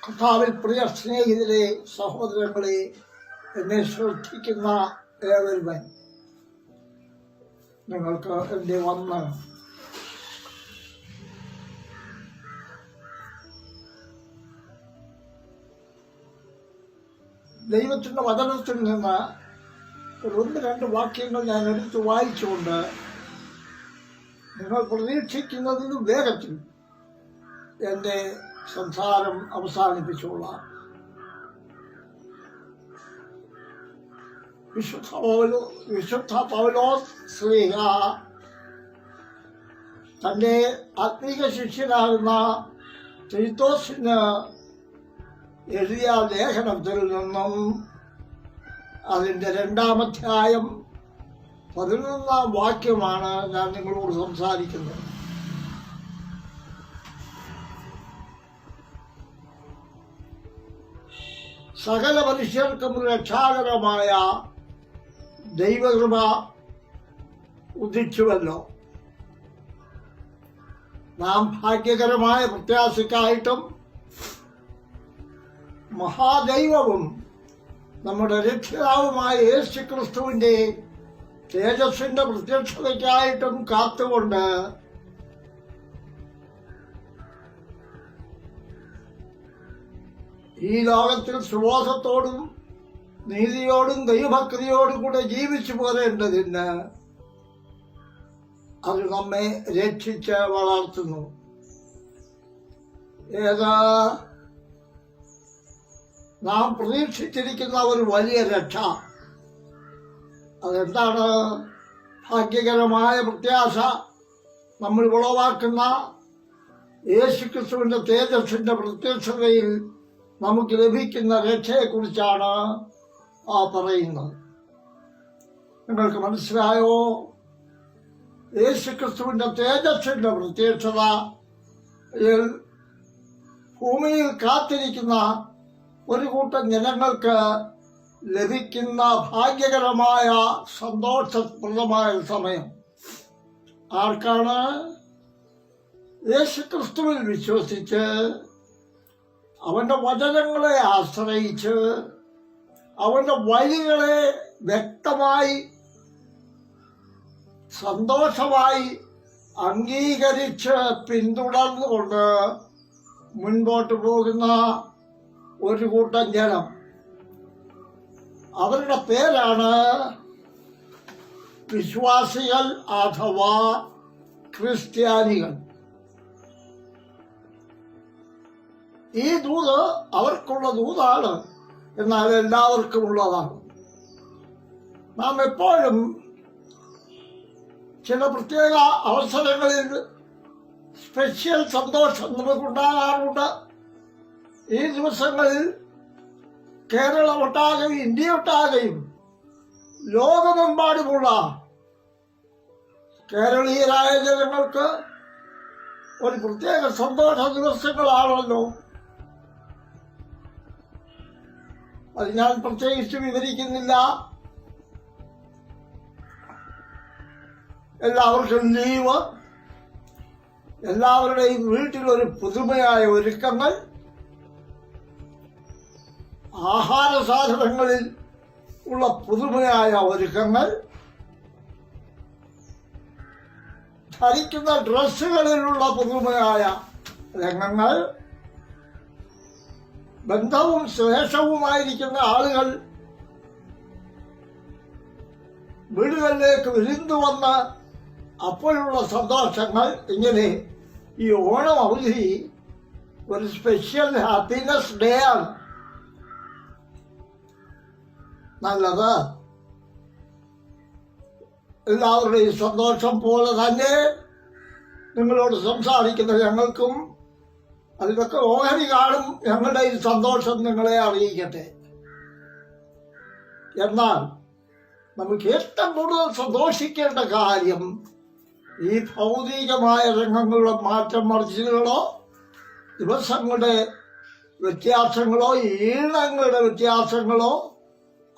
കർത്താവിൽ പ്രിയ സ്നേഹിതരെ, സഹോദരങ്ങളെ, എന്നെ ശ്രദ്ധിക്കുന്ന ഏവരുവൻ, നിങ്ങൾക്ക് എൻ്റെ വന്ന് ദൈവത്തിൻ്റെ വചനത്തിൽ നിന്ന് ഒന്ന് രണ്ട് വാക്യങ്ങൾ ഞാൻ എടുത്ത് വായിച്ചുകൊണ്ട് നിങ്ങൾ പ്രതീക്ഷിക്കുന്നതിന് വേഗത്തിൽ എൻ്റെ സംസാരം അവസാനിപ്പിച്ചുകൊള്ളാം. വിശുദ്ധ പൗലോസ് ശ്ലീഹ തൻ്റെ ആത്മീക ശിഷ്യനാകുന്ന തീത്തോസിന് എഴുതിയ ലേഖനത്തിൽ നിന്നും അതിൻ്റെ 2-ാം അധ്യായം 11-ാം വാക്യമാണ് ഞാൻ നിങ്ങളോട് സംസാരിക്കുന്നത്. സകല മനുഷ്യർക്കും രക്ഷാകരമായ ദൈവകൃപ ഉദിച്ചുവല്ലോ. നാം ഭാഗ്യകരമായ പ്രത്യാശയ്ക്കായിട്ടും മഹാദൈവവും നമ്മുടെ രക്ഷിതാവുമായ യേശുക്രിസ്തുവിന്റെ തേജസ്സിന്റെ പ്രത്യക്ഷതയ്ക്കായിട്ടും കാത്തുകൊണ്ട് ഈ ലോകത്തിൽ സുബോധത്തോടും നീതിയോടും ദൈവഭക്തിയോടും കൂടെ ജീവിച്ചു പോരേണ്ടതിന് അത് നമ്മെ രക്ഷിച്ച് വളർത്തുന്നു. നാം പ്രതീക്ഷിച്ചിരിക്കുന്ന ഒരു വലിയ രക്ഷ. അതെന്താണ്? ഭാഗ്യകരമായ പ്രത്യാശ നമ്മൾ ഉളവാക്കുന്ന യേശുക്രിസ്തുവിന്റെ തേജസ്സിന്റെ പ്രത്യക്ഷതയിൽ നമുക്ക് ലഭിക്കുന്ന രക്ഷയെക്കുറിച്ചാണ് പറയുന്നത്. നിങ്ങൾക്ക് മനസ്സിലായോ? യേശുക്രിസ്തുവിന്റെ തേജസ്സിന്റെ പ്രത്യക്ഷത ഭൂമിയിൽ കാത്തിരിക്കുന്ന ഒരു കൂട്ടം ജനങ്ങൾക്ക് ലഭിക്കുന്ന ഭാഗ്യകരമായ സന്തോഷപ്രദമായ സമയം. ആർക്കാണ്? യേശുക്രിസ്തുവിൽ വിശ്വസിച്ച് അവന്റെ വചനങ്ങളെ ആശ്രയിച്ച് അവന്റെ വഴികളെ വ്യക്തമായി സന്തോഷമായി അംഗീകരിച്ച് പിന്തുടർന്നുകൊണ്ട് മുൻപോട്ട് പോകുന്ന ഒരു കൂട്ടം ജനം. അവരുടെ പേരാണ് വിശ്വാസികൾ അഥവാ ക്രിസ്ത്യാനികൾ. ഈ ദൂത് അവർക്കുള്ള ദൂതാണ്, എന്നാൽ എല്ലാവർക്കും ഉള്ളതാണ്. നാം എപ്പോഴും ചില പ്രത്യേക അവസരങ്ങളിൽ സ്പെഷ്യൽ സന്തോഷം നമുക്കുണ്ടാകാറുണ്ട്. ഈ ദിവസങ്ങളിൽ കേരളമൊട്ടാകെയും ഇന്ത്യയൊട്ടാകെയും ലോകമെമ്പാടുമുള്ള കേരളീയരായ ജനങ്ങൾക്ക് ഒരു പ്രത്യേക സന്തോഷ ദിവസങ്ങളാണല്ലോ. അത് ഞാൻ പ്രത്യേകിച്ച് വിവരിക്കുന്നില്ല. എല്ലാവർക്കും ലീവ്, എല്ലാവരുടെയും വീട്ടിലൊരു പുതുമയായ ഒരുക്കങ്ങൾ, ആഹാര സാധനങ്ങളിൽ ഉള്ള പുതുമയായ ഒരുക്കങ്ങൾ, ധരിക്കുന്ന ഡ്രസ്സുകളിലുള്ള പുതുമയായ രംഗങ്ങൾ, ബന്ധവും ശ്രേഷ്ഠവുമായിരിക്കുന്ന ആളുകൾ വീടുകളിലേക്ക് വിരുന്നു വന്ന് അപ്പോഴുള്ള സന്തോഷങ്ങൾ. ഇങ്ങനെ ഈ ഓണം അവധി ഒരു സ്പെഷ്യൽ ഹാപ്പിനെസ് ഡേ ആണ്. നല്ലത്. എല്ലാവരുടെയും സന്തോഷം പോലെ തന്നെ നിങ്ങളോട് സംസാരിക്കുന്ന ഞങ്ങൾക്കും അതിലൊക്കെ ഓഹരി കാണും. ഞങ്ങളുടെ ഈ സന്തോഷം നിങ്ങളെ അറിയിക്കട്ടെ. എന്നാൽ നമുക്ക് ഏറ്റവും കൂടുതൽ സന്തോഷിക്കേണ്ട കാര്യം ഈ ഭൗതികമായ രംഗങ്ങളുടെ മാറ്റം മറിച്ചുകളോ ദിവസങ്ങളുടെ വ്യത്യാസങ്ങളോ ഈണങ്ങളുടെ വ്യത്യാസങ്ങളോ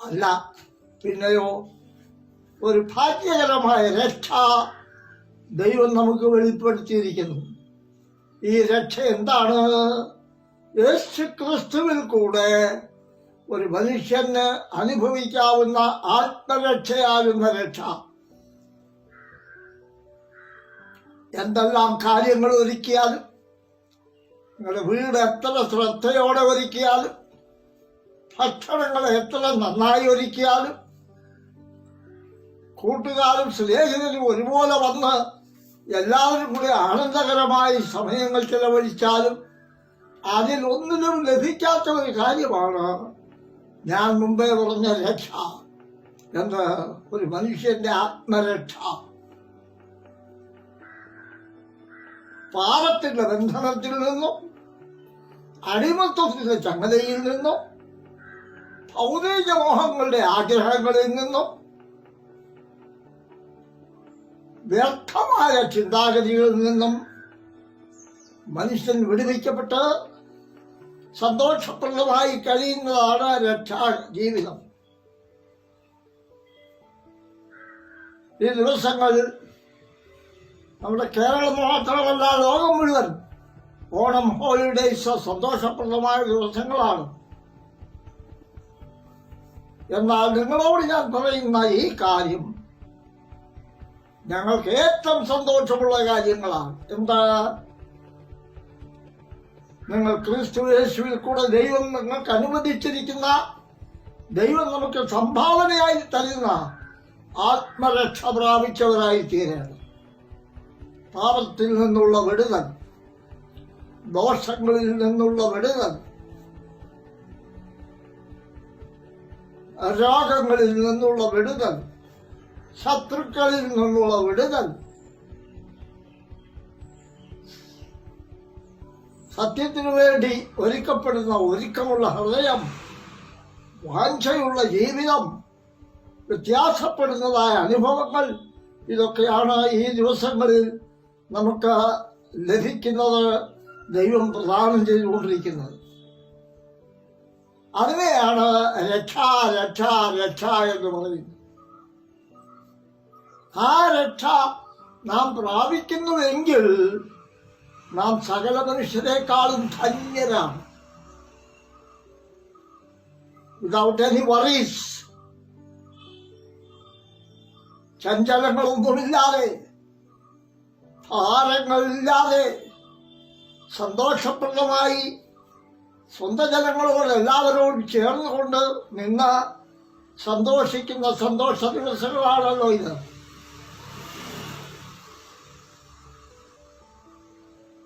അല്ല. പിന്നെയോ ഒരു ഭാഗ്യകരമായ രക്ഷ ദൈവം നമുക്ക് വെളിപ്പെടുത്തിയിരിക്കുന്നു. ഈ രക്ഷ എന്താണ്? യേശു ക്രിസ്തുവിൽ കൂടെ ഒരു മനുഷ്യന് അനുഭവിക്കാവുന്ന ആത്മരക്ഷയാകുന്ന രക്ഷ. എന്തെല്ലാം കാര്യങ്ങൾ ഒരുക്കിയാലും, നിങ്ങളുടെ വീട് എത്ര ശ്രദ്ധയോടെ ഒരുക്കിയാലും, ഭക്ഷണങ്ങൾ എത്ര നന്നായി ഒരുക്കിയാലും, കൂട്ടുകാരും സ്നേഹിതരും ഒരുപോലെ വന്ന് എല്ലാവരും കൂടി ആനന്ദകരമായി സമയങ്ങൾ ചെലവഴിച്ചാലും അതിലൊന്നിനും ലഭിക്കാത്ത ഒരു കാര്യമാണ് ഞാൻ മുമ്പേ പറഞ്ഞ രക്ഷ. എന്ത്? ഒരു മനുഷ്യന്റെ ആത്മരക്ഷ. പാപത്തിന്റെ ബന്ധനത്തിൽ നിന്നും, അടിമത്വത്തിന്റെ ചങ്ങലയിൽ നിന്നും, ഭൗതിക മോഹങ്ങളുടെ ആഗ്രഹങ്ങളിൽ നിന്നും, വ്യർത്ഥമായ ചിന്താഗതികളിൽ നിന്നും മനുഷ്യൻ വിടുവിക്കപ്പെട്ട് സന്തോഷപ്രദമായി കഴിയുന്നതാണ് രക്ഷാ ജീവിതം. ഈ ദിവസങ്ങളിൽ നമ്മുടെ കേരളം മാത്രമല്ല, ലോകം മുഴുവൻ ഓണം ഹോളിഡേയ്സ് സന്തോഷപ്രദമായ ദിവസങ്ങളാണ്. എന്നാൽ നിങ്ങളോട് ഞാൻ പറയുന്ന ഈ കാര്യം ഞങ്ങൾക്ക് ഏറ്റവും സന്തോഷമുള്ള കാര്യങ്ങളാണ്. എന്താ? നിങ്ങൾ ക്രിസ്തു യേശുവിൽ കൂടെ ദൈവം നിങ്ങൾക്ക് അനുവദിച്ചിരിക്കുന്ന, ദൈവം നമുക്ക് സംഭാവനയായി തരുന്ന ആത്മരക്ഷ പ്രാപിച്ചവരായി തീരണം. പാപത്തിൽ നിന്നുള്ള വിടുതൽ, ദോഷങ്ങളിൽ നിന്നുള്ള വിടുതൽ, രോഗങ്ങളിൽ നിന്നുള്ള വിടുതൽ, ശത്രുക്കളിൽ നിന്നുള്ള വിടുതൽ, സത്യത്തിനു വേണ്ടി ഒരുക്കപ്പെടുന്ന ഒരുക്കമുള്ള ഹൃദയം, വാഞ്ഛയുള്ള ജീവിതം, വ്യത്യാസപ്പെടുന്നതായ അനുഭവങ്ങൾ, ഇതൊക്കെയാണ് ഈ ദിവസങ്ങളിൽ നമുക്ക് ലഭിക്കുന്നത്, ദൈവം പ്രദാനം ചെയ്തുകൊണ്ടിരിക്കുന്നത്. അതിനെയാണ് രക്ഷ രക്ഷ രക്ഷ എന്ന് പറയുന്നത്. ആ രക്ഷ നാം പ്രാപിക്കുന്നുവെങ്കിൽ നാം സകല മനുഷ്യരെക്കാളും ധന്യരാണ്. വിതൗട്ട് എനി വറീസ്, ചഞ്ചലങ്ങളൊന്നുമില്ലാതെ, ഭാരങ്ങളില്ലാതെ, സന്തോഷപ്രദമായി സ്വന്തം ജനങ്ങളോട് എല്ലാവരോടും ചേർന്നുകൊണ്ട് നിന്ന് സന്തോഷിക്കുന്ന സന്തോഷ ദിവസങ്ങളാണല്ലോ ഇത്.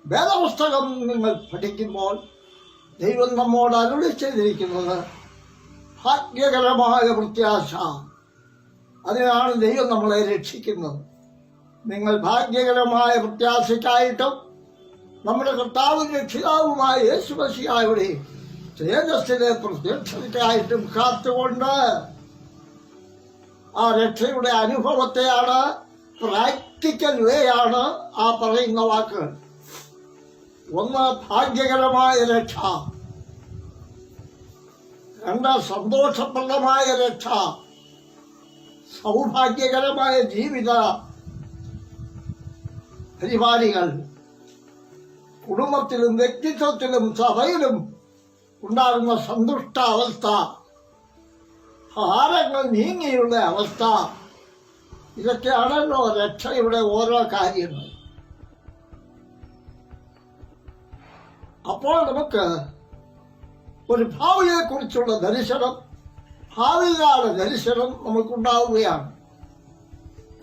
വേദപുസ്തകം നിങ്ങൾ പഠിക്കുമ്പോൾ ദൈവം നമ്മോട് അരുളി ചെയ്തിരിക്കുന്നത് ഭാഗ്യകരമായ പ്രത്യാശ. അതിനാണ് ദൈവം നമ്മളെ രക്ഷിക്കുന്നത്. നിങ്ങൾ ഭാഗ്യകരമായ പ്രത്യാശയ്ക്കായിട്ടും നമ്മുടെ കർത്താവും രക്ഷിതാവുമായ യേശു മശിഹായുടെ തേജസ്സിലെ പ്രത്യക്ഷതയ്ക്കായിട്ടും കാത്തുകൊണ്ട് ആ രക്ഷയുടെ അനുഭവത്തെയാണ്, പ്രാക്ടിക്കൽ വേ ആണ് ആ പറയുന്ന വാക്കുകൾ. ഒന്ന് ഭാഗ്യകരമായ രക്ഷ, രണ്ട് സന്തോഷപ്രദമായ രക്ഷ, സൗഭാഗ്യകരമായ ജീവിത പരിപാടികൾ, കുടുംബത്തിലും വ്യക്തിത്വത്തിലും സഭയിലും ഉണ്ടാകുന്ന സന്തുഷ്ടാവസ്ഥ, ഭാരങ്ങൾ നീങ്ങിയുള്ള അവസ്ഥ, ഇതൊക്കെയാണല്ലോ രക്ഷയുടെ ഓരോ കാര്യങ്ങൾ. അപ്പോൾ നമുക്ക് ഒരു ഭാവിയെക്കുറിച്ചുള്ള ദർശനം, ഭാവികാല ദർശനം നമുക്കുണ്ടാവുകയാണ്.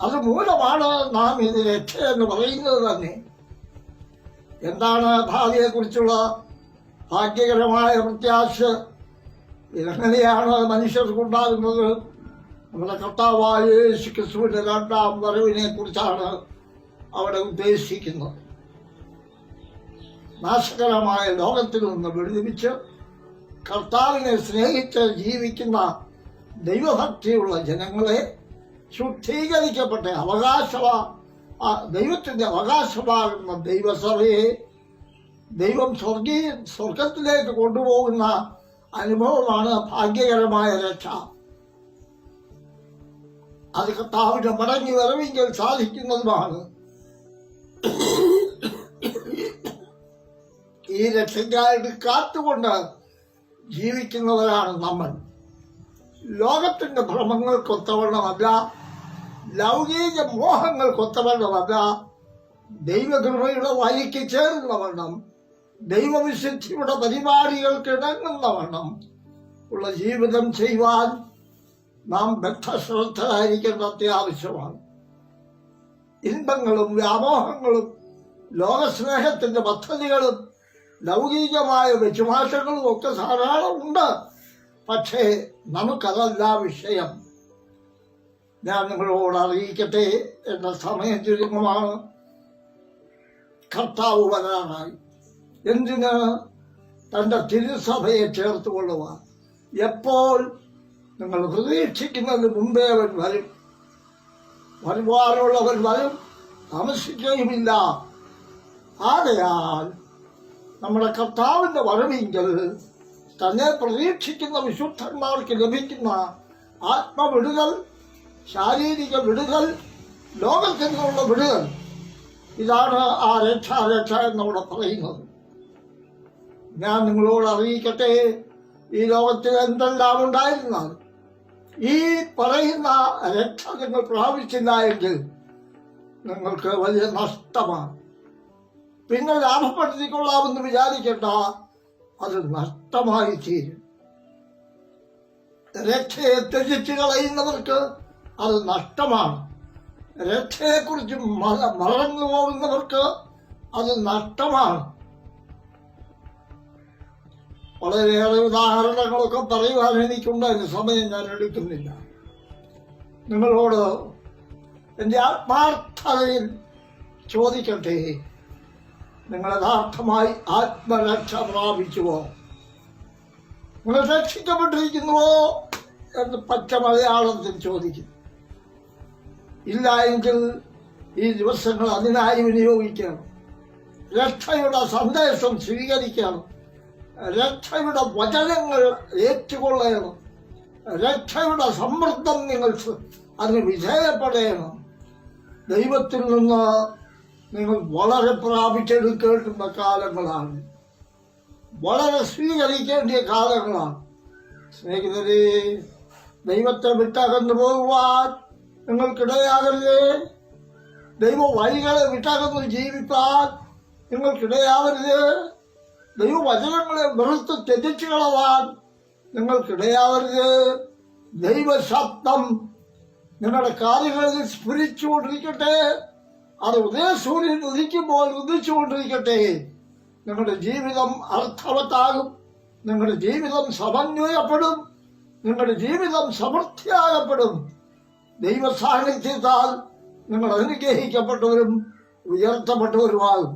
അതുമൂലമാണ് നാം ഇത് രക്ഷ എന്ന് പറയുന്നത് തന്നെ. എന്താണ് ഭാവിയെക്കുറിച്ചുള്ള ഭാഗ്യകരമായ പ്രത്യാശ? ഇതെങ്ങനെയാണ് മനുഷ്യർക്കുണ്ടാകുന്നത്? നമ്മുടെ കർത്താവായ യേശു ക്രിസ്തുവിന്റെ രണ്ടാം വരവിനെ കുറിച്ചാണ് അവിടെ ഉദ്ദേശിക്കുന്നത്. നാശകരമായ ലോകത്തിൽ നിന്ന് വിടുവിച്ച് കർത്താവിനെ സ്നേഹിച്ച് ജീവിക്കുന്ന ദൈവഭക്തിയുള്ള ജനങ്ങളെ, ശുദ്ധീകരിക്കപ്പെട്ട ദൈവത്തിന്റെ അവകാശമാകുന്ന ദൈവസഭയെ ദൈവം സ്വർഗത്തിലേക്ക് കൊണ്ടുപോകുന്ന അനുഭവമാണ് ഭാഗ്യകരമായ രക്ഷ. അത് കർത്താവിന്റെ മടങ്ങി വരവെങ്കിൽ സാധിക്കുന്നതുമാണ്. ഈ രക്ഷയ്ക്കായിട്ട് കാത്തുകൊണ്ട് ജീവിക്കുന്നവരാണ് നമ്മൾ. ലോകത്തിന്റെ ഭ്രമങ്ങൾക്കൊത്തവണ്ണമല്ല, ലൗകിക മോഹങ്ങൾക്കൊത്തവണ്ണമല്ല, ദൈവകൃപയുടെ വഴിക്ക് ചേരുന്നവണ്ണം, ദൈവവിശുദ്ധിയുടെ പരിപാടികൾക്ക് ഇണങ്ങുന്നവണ്ണം ഉള്ള ജീവിതം ചെയ്യുവാൻ നാം ബദ്ധശ്രദ്ധരായിരിക്കേണ്ട അത്യാവശ്യമാണ്. ഇൻപങ്ങളും വ്യാമോഹങ്ങളും ലോകസ്നേഹത്തിന്റെ പദ്ധതികളും ലൗകികമായ വിശ്വാസങ്ങളും ഒക്കെ ധാരാളം ഉണ്ട്. പക്ഷേ നമുക്കതല്ല വിഷയം. ഞാൻ നിങ്ങളോട് അറിയിക്കട്ടെ, എന്ന സമയം ചുരുക്കമാണ്. കർത്താവ് വരാനായി. എന്തിന്? തന്റെ തിരുസഭയെ ചേർത്തുകൊള്ളുവാൻ. എപ്പോൾ? നിങ്ങൾ പ്രതീക്ഷിക്കുന്നതിന് മുമ്പേ അവൻ വരും. വരുവാനുള്ളവൻ വരും, താമസിക്കുകയുമില്ല. ആകയാൽ നമ്മുടെ കർത്താവിന്റെ വരവെങ്കിൽ തന്നെ പ്രതീക്ഷിക്കുന്ന വിശുദ്ധന്മാർക്ക് ലഭിക്കുന്ന ആത്മവിടുതൽ, ശാരീരിക വിടുതൽ, ലോകത്തിൽ നിന്നുള്ള വിടുതൽ, ഇതാണ് ആ രക്ഷ എന്നവിടെ പറയുന്നത്. ഞാൻ നിങ്ങളോട് അറിയിക്കട്ടെ, ഈ ലോകത്തിൽ എന്തെല്ലാം ഉണ്ടായിരുന്നാൽ ഈ പറയുന്ന രക്ഷ നിങ്ങൾ പ്രാപിച്ചില്ല എങ്കിൽ നിങ്ങൾക്ക് വലിയ നഷ്ടമാണ്. പിന്നെ ലാഭപ്പെടുത്തിക്കൊള്ളാമെന്ന് വിചാരിക്കേണ്ട, അത് നഷ്ടമായി തീരും. രക്ഷയെ ത്യജിച്ചു കളയുന്നവർക്ക് അത് നഷ്ടമാണ്. രക്ഷയെക്കുറിച്ച് മറന്നു പോകുന്നവർക്ക് അത് നഷ്ടമാണ്. വളരെയേറെ ഉദാഹരണങ്ങളൊക്കെ പറയുവാൻ എനിക്കുണ്ട്. അതിന് സമയം ഞാൻ എടുക്കുന്നില്ല. നിങ്ങളോട് എൻ്റെ ആത്മാർത്ഥതയിൽ ചോദിക്കട്ടെ, നിങ്ങൾ യഥാർത്ഥമായി ആത്മരക്ഷ പ്രാപിച്ചുവോ? നിങ്ങൾ രക്ഷിക്കപ്പെട്ടിരിക്കുന്നുവോ എന്ന് പച്ച മലയാളത്തിൽ ചോദിക്കും. ഇല്ല എങ്കിൽ ഈ ദിവസങ്ങൾ അതിനായി വിനിയോഗിക്കണം. രക്ഷയുടെ സന്ദേശം സ്വീകരിക്കണം. രക്ഷയുടെ വചനങ്ങൾ ഏറ്റുകൊള്ളണം. രക്ഷയുടെ സമ്മർദ്ദം നിങ്ങൾ അതിന് വിധേയപ്പെടണം. ദൈവത്തിൽ നിന്ന് നിങ്ങൾ വളരെ പ്രാപിച്ചെടുക്കേണ്ടുന്ന കാലങ്ങളാണ്. വളരെ സ്വീകരിക്കേണ്ടിയ കാലങ്ങളാണ്. സ്നേഹിതരെ, ദൈവത്തെ വിട്ടകന്നു പോകുവാൻ നിങ്ങൾക്കിടയാകരുതേ. ദൈവ വഴികളെ വിട്ടകന്നു ജീവിപ്പാൻ നിങ്ങൾക്കിടയാവരുത്. ദൈവവചനങ്ങളെ വെറുത്ത് ത്യജിച്ചു കളവാൻ നിങ്ങൾക്കിടയാവരുത്. ദൈവശബ്ദം നിങ്ങളുടെ കാര്യങ്ങളിൽ സ്ഫുരിച്ചുകൊണ്ടിരിക്കട്ടെ. അത് ഉദയസൂര്യൻ ഉദിക്കുമ്പോൾ ഉദിച്ചുകൊണ്ടിരിക്കട്ടെ. നിങ്ങളുടെ ജീവിതം അർത്ഥവത്താകും. നിങ്ങളുടെ ജീവിതം സമന്വയപ്പെടും. നിങ്ങളുടെ ജീവിതം സമൃദ്ധിയാകപ്പെടും. ദൈവ സാന്നിധ്യത്താൽ നിങ്ങൾ അനുഗ്രഹിക്കപ്പെട്ടവരും ഉയർത്തപ്പെട്ടവരുമാകും.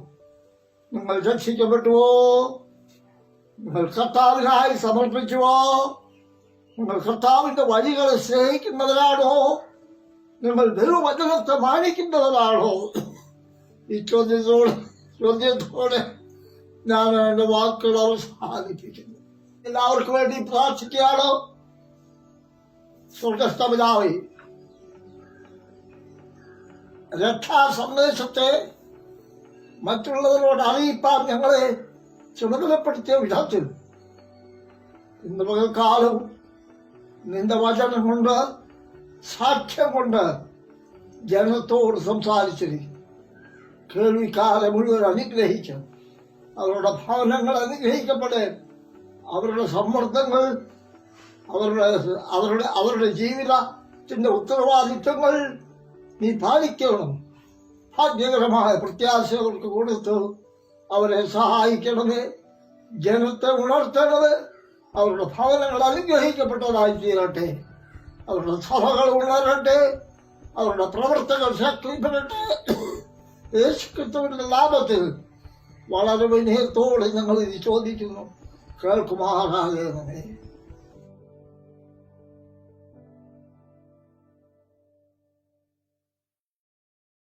നിങ്ങൾ രക്ഷിക്കപ്പെട്ടുവോ? നിങ്ങൾ കർത്താവിനായി സമർപ്പിച്ചുവോ? നിങ്ങൾ കർത്താവിന്റെ വഴികളെ സ്നേഹിക്കുന്നവരാണോ? നിങ്ങൾ ദൈവവചനത്തെ മാനിക്കുന്നവരാണോ? ഈ ചോദ്യത്തോടെ ഞാൻ എന്റെ വാക്കുകൾ അവസാനിപ്പിക്കുന്നു. എല്ലാവർക്കും വേണ്ടി പ്രാർത്ഥിക്കുകയാണോ? സ്വർഗ്ഗസ്ഥ പിതാവേ, രക്ഷാ സന്ദേശത്തെ മറ്റുള്ളവരോട് അറിയിപ്പാൻ ഞങ്ങളെ ചുമതലപ്പെടുത്തിയ വിധത്തിൽ ഇന്ന് പകൽക്കാലം നിന്റെ വചനം കൊണ്ട്, സാക്ഷ്യം കൊണ്ട് ജനത്തോട് സംസാരിച്ചിരിക്കും. കേൾവിക്കാരെ മുഴുവൻ അനുഗ്രഹിക്കും. അവരുടെ ഭവനങ്ങൾ അനുഗ്രഹിക്കപ്പെടേ. അവരുടെ സമ്മർദ്ദങ്ങൾ, അവരുടെ ജീവിതത്തിന്റെ ഉത്തരവാദിത്വങ്ങൾ നീ പാലിക്കണം. ഭാഗ്യകരമായ പ്രത്യാശ അവർക്ക് കൊടുത്ത് അവരെ സഹായിക്കണമേ. ജനത്തെ ഉണർത്തണമേ. അവരുടെ ഭവനങ്ങൾ അനുഗ്രഹിക്കപ്പെട്ടതായി തീരട്ടെ. അവരുടെ സഭകൾ ഉണരട്ടെ. അവരുടെ പ്രവർത്തകർ ശക്തിപ്പെടട്ടെ. യേശുക്രിസ്തുവിന്റെ നാമത്തിൽ വളരെ വിനയത്തോടെ ഞങ്ങൾ ഇത് ചോദിക്കുന്നു. കേൾക്കുമാറാകണമേ.